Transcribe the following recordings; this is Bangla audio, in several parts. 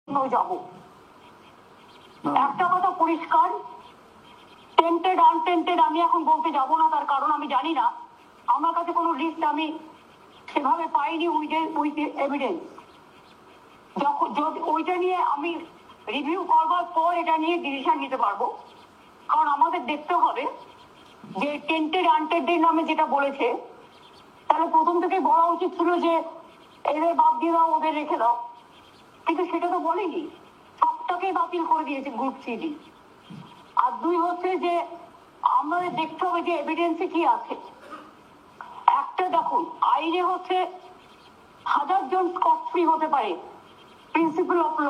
যাব। একটা কথা পরিষ্কার, টেন্টেড আনটেন্টেড আমি এখন বলতে যাব না, তার কারণ আমি জানি না, আমার কাছে কোনো লিস্ট আমি সেভাবে পাইনি উইথ এভিডেন্স। যখন ওইটা নিয়ে আমি রিভিউ করবার পর এটা নিয়ে ডিসিশন নিতে পারবো। কারণ আমাদের দেখতে হবে যে টেন্টেড আনটেন্টেড নামে যেটা বলেছে, তাহলে প্রথম থেকে বলা উচিত ছিল যে এদের বাদ দিয়ে দাও, ওদের রেখে দাও, কিন্তু সেটা তো বলেনি, সবটাকে বাতিল করে দিয়েছে গ্রুপ সিডি। আর দুই হচ্ছে যে আমাদের দেখতে হবে যে এভিডেন্সে কি আছে। একটা দেখুন, আইনে হচ্ছে 1000 জন স্কট ফ্রি হতে পারে, প্রিন্সিপাল অফ ল,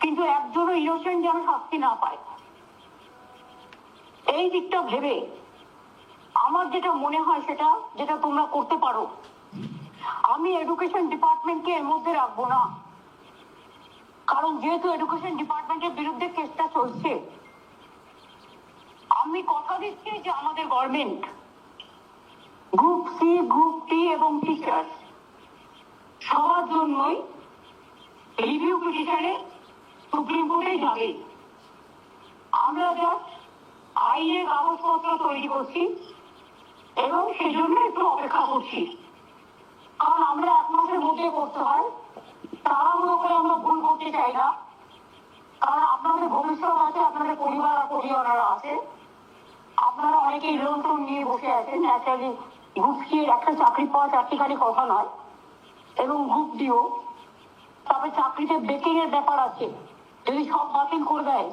কিন্তু একজনও ইনোসেন্ট যেন শাস্তি না পায়। এই দিকটা ভেবে আমার যেটা মনে হয় সেটা যেটা তোমরা করতে পারো, আমি এডুকেশন ডিপার্টমেন্টকে এর মধ্যে রাখবো না, কারণ যেহেতু এডুকেশন ডিপার্টমেন্টের বিরুদ্ধে কেসটা চলছে, আমি কথা দিচ্ছি যে আমাদের গভর্নমেন্ট গ্রুপ সি, গ্রুপ টি এবং টিচার সবার জন্যই রিভিউ পিটিশনে সুপ্রিম কোর্টে যাবে। আমরা জাস্ট আইনের কাগজপত্র তৈরি করছি এবং সেই জন্য একটু অপেক্ষা করছি, কারণ আমরা 1 মাসের মধ্যে করতে হয়, তাড়াহুড়ো করে আমরা ভুল করতে চাই না, কারণ আপনাদের ভবিষ্যৎ আছে, আপনাদের পরিবার আর পরিবাররা আছে, আপনারা অনেকেই লোন টোন নিয়ে বসে আছেন। ন্যাচারালি গ্রুপ সি একটা চাকরি পাওয়া চারটিখানি কথা নয়, এবং গ্রুপ ডিও, তবে চাকরিতে বেকিং এর ব্যাপার আছে। যদি সব বাতিল করে দেয়,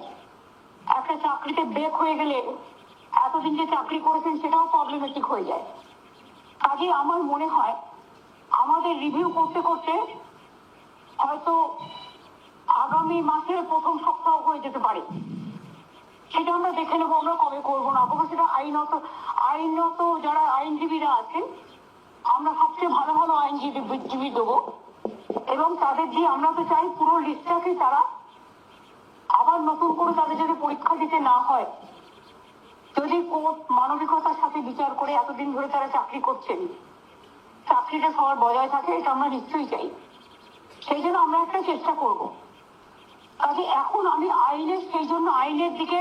একটা চাকরিতে বেক হয়ে গেলে এতদিন যে চাকরি করেছেন সেটাও প্রবলেমেটিক হয়ে যায়। কাজে আমার মনে হয় আমাদের রিভিউ করতে করতে হয়তো আগামী মাসের প্রথম সপ্তাহ হয়ে যেতে পারে। সেটা আমরা দেখে নেবো আমরা কবে করবো না করবো, সেটা আইনত যারা আইনজীবীরা আছেন, আমরা সবচেয়ে ভালো ভালো আইনজীবী দেবো, এবং তাদের দিয়ে আমরা তো চাই পুরো লিস্টটাকে তারা আবার নতুন করে তাদের যদি পরীক্ষা দিতে না হয়, যদি কোর্ট মানবিকতার সাথে বিচার করে এতদিন ধরে তারা চাকরি করছেন, চাকরিটা সবার বজায় থাকে, এটা আমরা নিশ্চয়ই চাই। সেই জন্য আমরা একটা চেষ্টা করব। কাজে এখন আমি সেই জন্য আইনের দিকে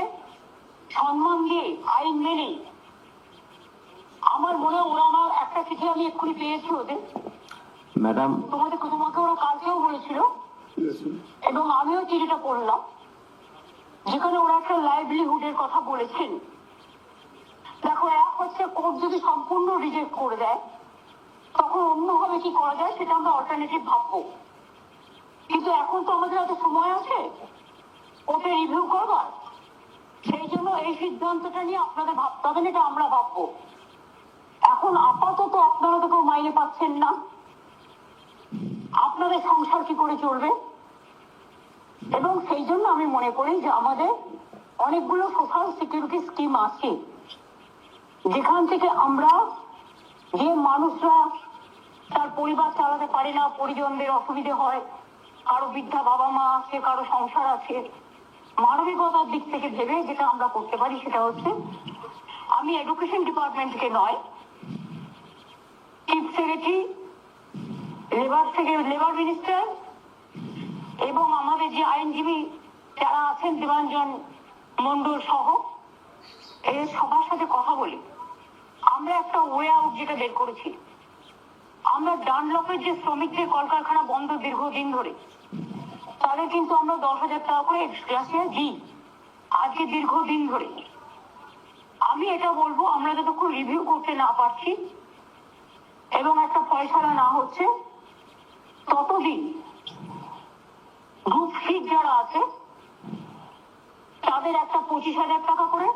সম্মান দিয়ে আইন মেনে, আমার মনে হয় ওরা, আমার একটা চিঠি আমি এক্ষুনি পেয়েছি ওদের, ম্যাডাম তোমাকে ওরা কালকেও বলেছিল, এবং আমিও চিঠিটা পড়লাম, যেখানে ওরা একটা লাইভলিহুডের কথা বলেছেন। দেখো, এক হচ্ছে কোর্ট যদি সম্পূর্ণ রিজেক্ট করে দেয়, তখন অন্যভাবে কি করা যায় সেটা আমরা অল্টারনেটিভ ভাববো, কিন্তু এখন তো আমাদের এত সময় আছে ওকে রিভিউ করবার, সেই জন্য এই সিদ্ধান্তটা নিয়ে আপনাদের ভাবতে হবে, এটা আমরা ভাববো। এখন আপাতত আপনারা তো কেউ মাইনে পাচ্ছেন না, আপনাদের সংসার কি করে চলবে? এবং সেই জন্য আমি মনে করি যে আমাদের অনেকগুলো সোশ্যাল সিকিউরিটি স্কিম আছে, যেখান থেকে আমরা, যে মানুষরা তার পরিবার চালাতে পারে না, পরিজনদের অসুবিধে হয়, কারো বৃদ্ধা বাবা মা আছে, কারো সংসার আছে, মানবিকতার দিক থেকে ভেবে যেটা আমরা করতে পারি সেটা হচ্ছে, আমি এডুকেশন ডিপার্টমেন্টকে নয়, চিফ সেক্রেটারি, লেবার মিনিস্টার এবং আমাদের যে আইনজীবী যারা আছেন, দেবাঞ্জন মন্ডল সহ, এর সবার সাথে কথা বলি আমরা একটা ওয়ে আউট যেটা বের করেছি। আমরা ডানলপের যে শ্রমিকদের কলকারখানা বন্ধ দীর্ঘদিন ধরে, তাদের কিন্তু আমরা 10,000 টাকা করে এক্সট্রা দিই আজকে দীর্ঘদিন ধরে। আমি এটা বলবো, আমরা যতক্ষণ রিভিউ করতে না পারছি এবং একটা ফয়সালা না হচ্ছে, ততদিন গ্রুপ সি যারা আছে তাদের একটা 25,000 টাকা করে